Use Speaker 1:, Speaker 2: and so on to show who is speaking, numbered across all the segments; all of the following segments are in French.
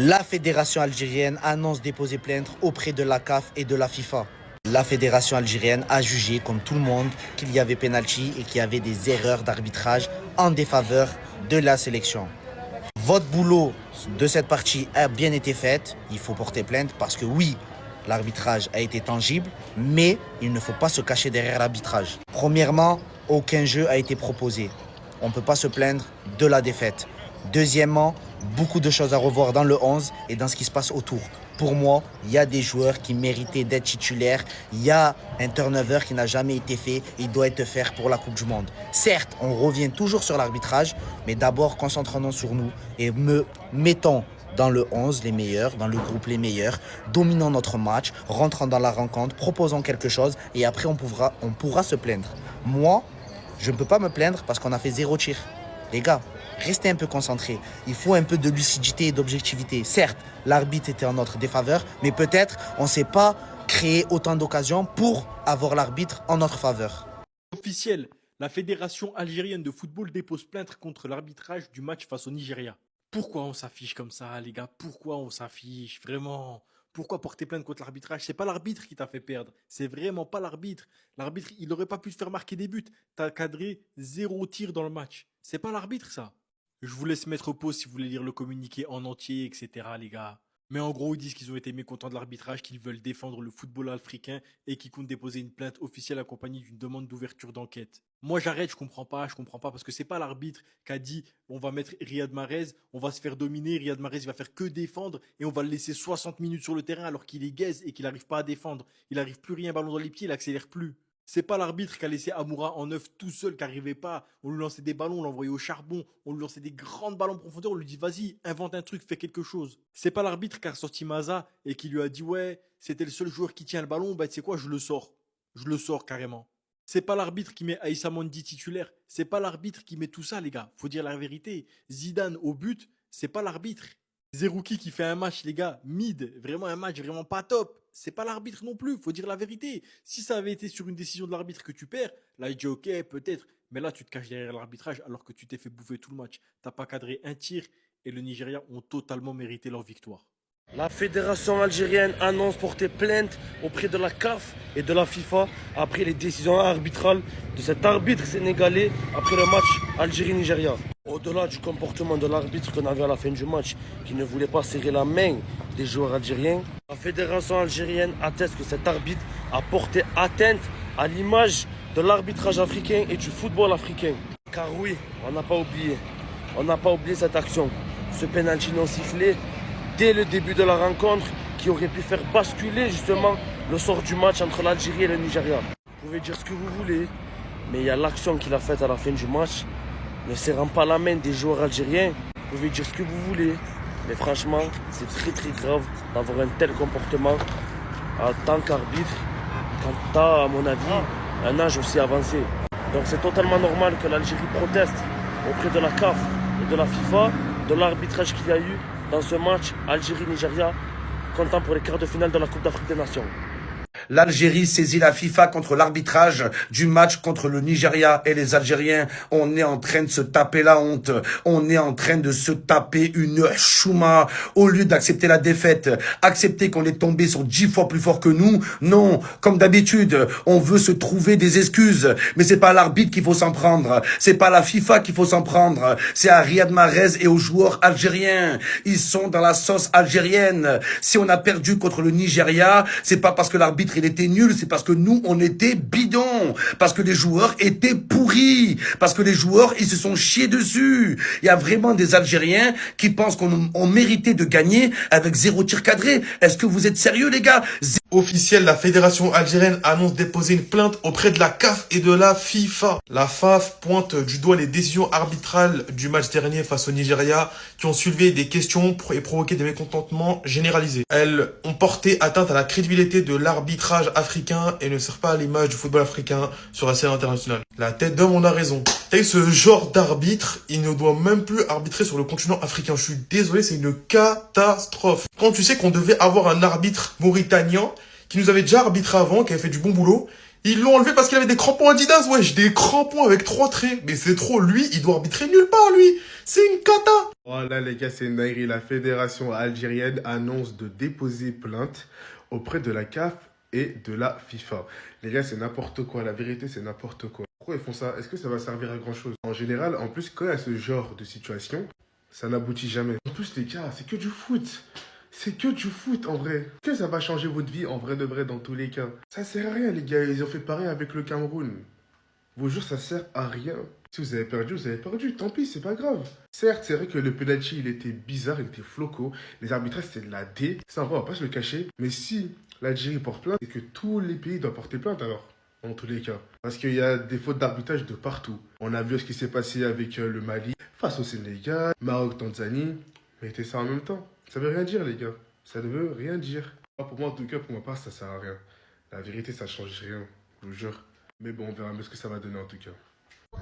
Speaker 1: La fédération algérienne annonce déposer plainte auprès de la CAF et de la FIFA. La fédération algérienne a jugé, comme tout le monde, qu'il y avait pénalty et qu'il y avait des erreurs d'arbitrage en défaveur de la sélection. Votre boulot de cette partie a bien été fait. Il faut porter plainte parce que oui, l'arbitrage a été tangible, mais il ne faut pas se cacher derrière l'arbitrage. Premièrement, aucun jeu a été proposé. On ne peut pas se plaindre de la défaite. Deuxièmement, beaucoup de choses à revoir dans le 11 et dans ce qui se passe autour. Pour moi, il y a des joueurs qui méritaient d'être titulaires. Il y a un turnover qui n'a jamais été fait. Il doit être fait pour la Coupe du Monde. Certes, on revient toujours sur l'arbitrage, mais d'abord concentrons-nous sur nous et mettons dans le 11 les meilleurs, dans le groupe les meilleurs, dominons notre match, rentrons dans la rencontre, proposons quelque chose et après on pourra se plaindre. Moi, je ne peux pas me plaindre parce qu'on a fait 0 tir. Les gars, restez un peu concentrés. Il faut un peu de lucidité et d'objectivité. Certes, l'arbitre était en notre défaveur, mais peut-être on ne s'est pas créé autant d'occasions pour avoir l'arbitre en notre faveur.
Speaker 2: Officiel, la Fédération algérienne de football dépose plainte contre l'arbitrage du match face au Nigeria. Pourquoi on s'affiche comme ça, les gars? Pourquoi on s'affiche? Vraiment? Pourquoi porter plainte contre l'arbitrage? C'est pas l'arbitre qui t'a fait perdre. C'est vraiment pas l'arbitre. L'arbitre, il aurait pas pu te faire marquer des buts. T'as cadré 0 tir dans le match. C'est pas l'arbitre, ça. Je vous laisse mettre pause si vous voulez lire le communiqué en entier, etc., les gars. Mais en gros, ils disent qu'ils ont été mécontents de l'arbitrage, qu'ils veulent défendre le football africain et qu'ils comptent déposer une plainte officielle accompagnée d'une demande d'ouverture d'enquête. Moi, j'arrête, je comprends pas, parce que c'est pas l'arbitre qui a dit on va mettre Riyad Mahrez, on va se faire dominer, Riyad Mahrez il va faire que défendre et on va le laisser 60 minutes sur le terrain alors qu'il est gaze et qu'il n'arrive pas à défendre. Il n'arrive plus rien, ballon dans les pieds, il accélère plus. C'est pas l'arbitre qui a laissé Amoura en neuf tout seul, qui n'arrivait pas. On lui lançait des ballons, on l'envoyait au charbon, on lui lançait des grandes ballons en profondeur, on lui dit vas-y, invente un truc, fais quelque chose. C'est pas l'arbitre qui a ressorti Maza et qui lui a dit ouais, c'était le seul joueur qui tient le ballon, bah tu sais quoi, je le sors. Je le sors carrément. C'est pas l'arbitre qui met Aïssa Mondi titulaire. C'est pas l'arbitre qui met tout ça, les gars. Faut dire la vérité. Zidane au but, c'est pas l'arbitre. Zerouki qui fait un match, les gars, mid, vraiment un match vraiment pas top. C'est pas l'arbitre non plus, faut dire la vérité. Si ça avait été sur une décision de l'arbitre que tu perds, là il dit ok, peut-être. Mais là tu te caches derrière l'arbitrage alors que tu t'es fait bouffer tout le match. T'as pas cadré un tir et le Nigeria ont totalement mérité leur victoire.
Speaker 3: La fédération algérienne annonce porter plainte auprès de la CAF et de la FIFA après les décisions arbitrales de cet arbitre sénégalais après le match Algérie-Nigeria. Au-delà du comportement de l'arbitre qu'on a vu à la fin du match, qui ne voulait pas serrer la main des joueurs algériens, la fédération algérienne atteste que cet arbitre a porté atteinte à l'image de l'arbitrage africain et du football africain. Car oui, on n'a pas oublié cette action, ce pénalty non sifflé dès le début de la rencontre qui aurait pu faire basculer justement le sort du match entre l'Algérie et le Nigeria. Vous pouvez dire ce que vous voulez, mais il y a l'action qu'il a faite à la fin du match, ne serrant pas la main des joueurs algériens. Vous pouvez dire ce que vous voulez, mais franchement, c'est très très grave d'avoir un tel comportement en tant qu'arbitre quand tu as, à mon avis, un âge aussi avancé. Donc c'est totalement normal que l'Algérie proteste auprès de la CAF et de la FIFA de l'arbitrage qu'il y a eu dans ce match Algérie-Nigeria, comptant pour les quarts de finale de la Coupe d'Afrique des Nations.
Speaker 4: L'Algérie saisit la FIFA contre l'arbitrage du match contre le Nigeria et les Algériens. On est en train de se taper la honte. On est en train de se taper une chouma. Au lieu d'accepter la défaite, accepter qu'on est tombé sur 10 fois plus fort que nous. Non, comme d'habitude, on veut se trouver des excuses. Mais c'est pas l'arbitre qu'il faut s'en prendre. C'est pas la FIFA qu'il faut s'en prendre. C'est à Riyad Mahrez et aux joueurs algériens. Ils sont dans la sauce algérienne. Si on a perdu contre le Nigeria, c'est pas parce que l'arbitre il était nul, c'est parce que nous, on était bidons, parce que les joueurs étaient pourris, parce que les joueurs, ils se sont chiés dessus. Il y a vraiment des Algériens qui pensent qu'on méritait de gagner avec 0 tir cadré. Est-ce que vous êtes sérieux, les gars?
Speaker 5: Officiel, la fédération algérienne annonce déposer une plainte auprès de la CAF et de la FIFA. La FAF pointe du doigt les décisions arbitrales du match dernier face au Nigeria qui ont soulevé des questions et provoqué des mécontentements généralisés. Elles ont porté atteinte à la crédibilité de l'arbitrage africain et ne servent pas à l'image du football africain sur la scène internationale. La tête d'homme, on a raison. Et ce genre d'arbitre, il ne doit même plus arbitrer sur le continent africain. Je suis désolé, c'est une catastrophe. Quand tu sais qu'on devait avoir un arbitre mauritanien qui nous avait déjà arbitré avant, qui avait fait du bon boulot, Ils l'ont enlevé parce qu'il avait des crampons Adidas, wesh, des crampons avec 3 traits. Mais c'est trop, lui, il doit arbitrer nulle part, lui. C'est une cata.
Speaker 6: Voilà les gars, c'est une dinguerie. La fédération algérienne annonce de déposer plainte auprès de la CAF et de la FIFA. Les gars, c'est n'importe quoi. La vérité, c'est n'importe quoi. Pourquoi ils font ça? Est-ce que ça va servir à grand chose? En général, en plus, quand il y a ce genre de situation, ça n'aboutit jamais. En plus, les gars, c'est que du foot. C'est que du foot en vrai. Que ça va changer votre vie en vrai de vrai dans tous les cas. Ça sert à rien les gars, ils ont fait pareil avec le Cameroun. Vos jours ça sert à rien. Si vous avez perdu, tant pis, c'est pas grave. Certes, c'est vrai que le penalty il était bizarre, il était floco. Les arbitrages c'était de la D. Ça on va pas se le cacher. Mais si l'Algérie porte plainte, c'est que tous les pays doivent porter plainte alors. En tous les cas. Parce qu'il y a des fautes d'arbitrage de partout. On a vu ce qui s'est passé avec le Mali, face au Sénégal, Maroc, Tanzanie. Mettez ça en même temps. Ça veut rien dire, les gars. Ça ne veut rien dire. Pour moi, en tout cas, pour ma part, ça sert à rien. La vérité, ça change rien, je vous jure. Mais bon, on verra bien ce que ça va donner en tout cas.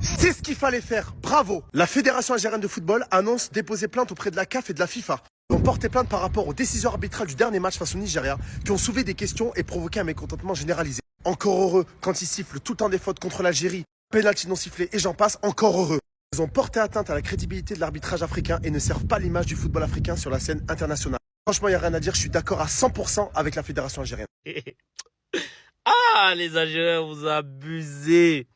Speaker 3: C'est ce qu'il fallait faire, bravo. La Fédération algérienne de football annonce déposer plainte auprès de la CAF et de la FIFA. Ils ont porté plainte par rapport aux décisions arbitrales du dernier match face au Nigeria qui ont soulevé des questions et provoqué un mécontentement généralisé. Encore heureux quand ils sifflent tout le temps des fautes contre l'Algérie, pénalty non sifflé et j'en passe, encore heureux. Ils ont porté atteinte à la crédibilité de l'arbitrage africain et ne servent pas l'image du football africain sur la scène internationale. Franchement, il n'y a rien à dire, je suis d'accord à 100% avec la Fédération algérienne.
Speaker 7: Ah, les Algériens, vous abusez.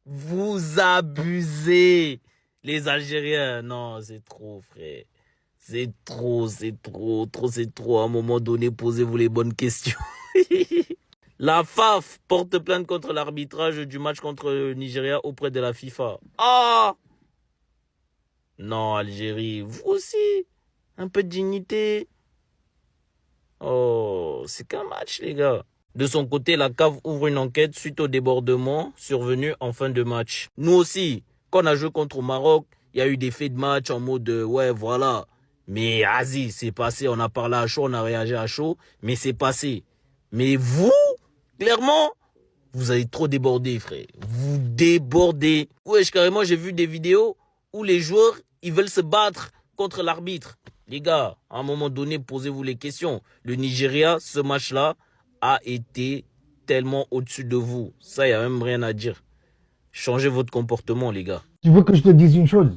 Speaker 7: Vous abusez. Les Algériens, non, c'est trop, frère. C'est trop. À un moment donné, posez-vous les bonnes questions. La FAF porte plainte contre l'arbitrage du match contre le Nigeria auprès de la FIFA. Ah! Non, Algérie, vous aussi. Un peu de dignité. Oh, c'est qu'un match, les gars. De son côté, la CAF ouvre une enquête suite au débordement survenu en fin de match. Nous aussi, quand on a joué contre le Maroc, il y a eu des faits de match en mode ouais, voilà. Mais vas-y, c'est passé. On a parlé à chaud, on a réagi à chaud, mais c'est passé. Mais vous, clairement, vous avez trop débordé, frère. Vous débordez. Wesh, carrément, j'ai vu des vidéos où les joueurs, ils veulent se battre contre l'arbitre. Les gars, à un moment donné, posez-vous les questions. Le Nigeria, ce match-là, a été tellement au-dessus de vous. Ça, il n'y a même rien à dire. Changez votre comportement, les gars.
Speaker 8: Tu veux que je te dise une chose?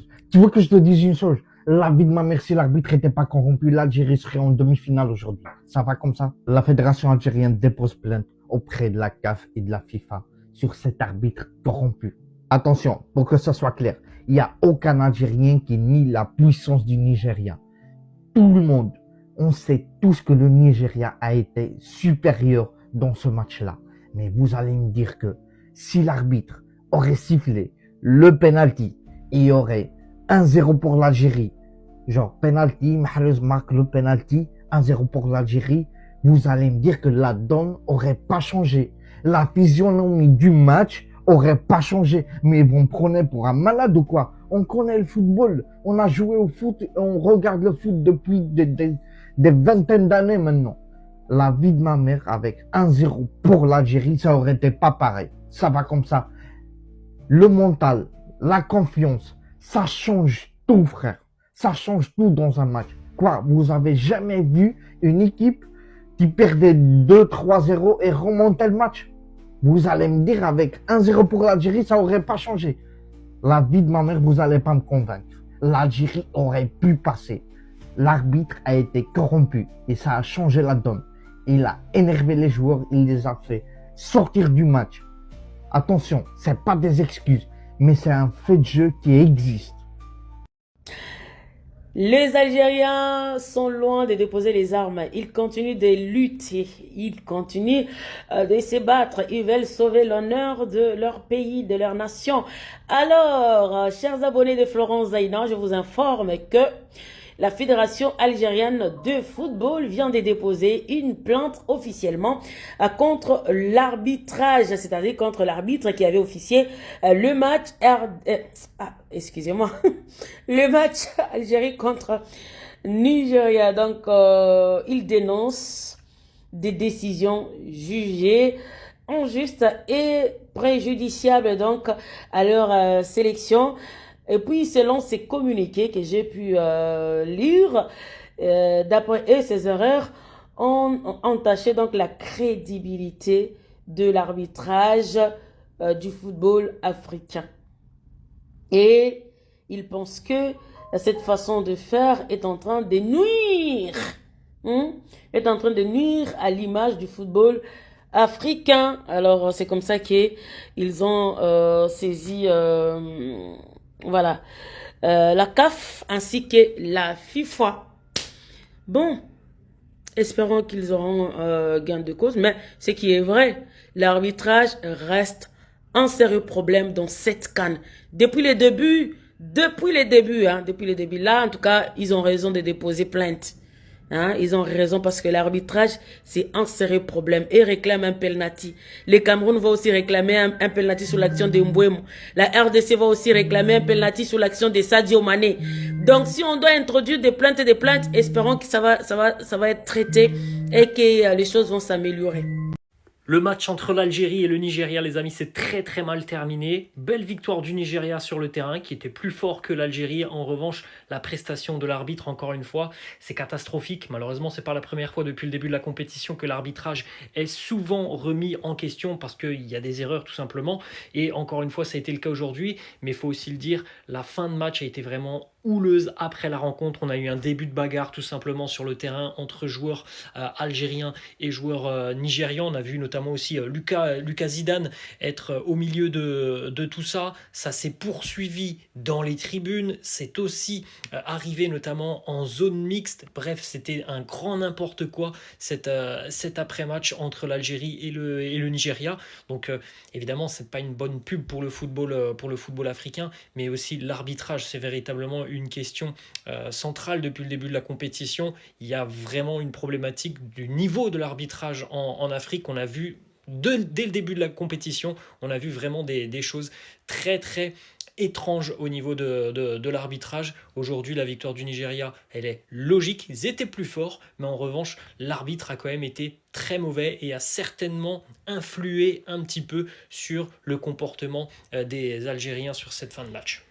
Speaker 8: La vie de ma mère, si l'arbitre n'était pas corrompu, l'Algérie serait en demi-finale aujourd'hui. Ça va comme ça? La fédération algérienne dépose plainte auprès de la CAF et de la FIFA sur cet arbitre corrompu. Attention, pour que ça soit clair, il n'y a aucun Algérien qui nie la puissance du Nigeria. Tout le monde, on sait tous que le Nigeria a été supérieur dans ce match-là. Mais vous allez me dire que si l'arbitre aurait sifflé le penalty, il y aurait 1-0 pour l'Algérie. Genre, penalty, Mahrez marque le penalty, 1-0 pour l'Algérie. Vous allez me dire que la donne aurait pas changé. La physionomie du match aurait pas changé. Mais vous me prenez pour un malade ou quoi? On connaît le football. On a joué au foot, on regarde le foot depuis des vingtaines d'années maintenant. La vie de ma mère avec 1-0 pour l'Algérie, ça aurait été pas pareil. Ça va comme ça. Le mental, la confiance, ça change tout, frère. Ça change tout dans un match. Quoi, vous avez jamais vu une équipe qui perdait 2-3-0 et remontait le match? Vous allez me dire avec 1-0 pour l'Algérie, ça aurait pas changé. La vie de ma mère, vous allez pas me convaincre. L'Algérie aurait pu passer. L'arbitre a été corrompu et ça a changé la donne. Il a énervé les joueurs, il les a fait sortir du match. Attention, c'est pas des excuses, mais c'est un fait de jeu qui existe.
Speaker 9: Les Algériens sont loin de déposer les armes. Ils continuent de lutter. Ils continuent de se battre. Ils veulent sauver l'honneur de leur pays, de leur nation. Alors, chers abonnés de Florence Zaïdan, je vous informe que la Fédération algérienne de football vient de déposer une plainte officiellement contre l'arbitrage, c'est-à-dire contre l'arbitre qui avait officié le match le match Algérie contre Nigeria. Donc, il dénonce des décisions jugées injustes et préjudiciables donc à leur sélection. Et puis, selon ces communiqués que j'ai pu lire, d'après eux, ces erreurs ont entaché donc la crédibilité de l'arbitrage du football africain. Et ils pensent que cette façon de faire est en train de nuire, est en train de nuire à l'image du football africain. Alors, c'est comme ça qu'ils ont saisi voilà, la CAF ainsi que la FIFA. Bon, espérons qu'ils auront gain de cause, mais ce qui est vrai, l'arbitrage reste un sérieux problème dans cette CAN. Depuis les débuts, là, en tout cas, ils ont raison de déposer plainte. Ils ont raison parce que l'arbitrage, c'est un sérieux problème et réclame un penalty. Le Cameroun va aussi réclamer un penalty sur l'action de Mbouemo. La RDC va aussi réclamer un penalty sur l'action de Sadio Mané. Donc, si on doit introduire des plaintes, espérons que ça va être traité et que les choses vont s'améliorer.
Speaker 10: Le match entre l'Algérie et le Nigeria, les amis, c'est très très mal terminé. Belle victoire du Nigeria sur le terrain, qui était plus fort que l'Algérie. En revanche, la prestation de l'arbitre, encore une fois, c'est catastrophique. Malheureusement, c'est pas la première fois depuis le début de la compétition que l'arbitrage est souvent remis en question parce qu'il y a des erreurs tout simplement. Et encore une fois, ça a été le cas aujourd'hui. Mais il faut aussi le dire, la fin de match a été vraiment houleuse après la rencontre. On a eu un début de bagarre tout simplement sur le terrain entre joueurs algériens et joueurs nigérians. On a vu notamment aussi Lucas Zidane être au milieu de tout ça. Ça s'est poursuivi dans les tribunes. C'est aussi arrivé notamment en zone mixte. Bref, c'était un grand n'importe quoi cet après-match entre l'Algérie et le Nigeria. Donc évidemment, c'est pas une bonne pub pour le football africain, mais aussi l'arbitrage, c'est véritablement une question centrale depuis le début de la compétition. Il y a vraiment une problématique du niveau de l'arbitrage en Afrique. On a vu dès le début de la compétition, on a vu vraiment des choses très très étranges au niveau de l'arbitrage. Aujourd'hui, la victoire du Nigeria, elle est logique. Ils étaient plus forts, mais en revanche, l'arbitre a quand même été très mauvais et a certainement influé un petit peu sur le comportement des Algériens sur cette fin de match.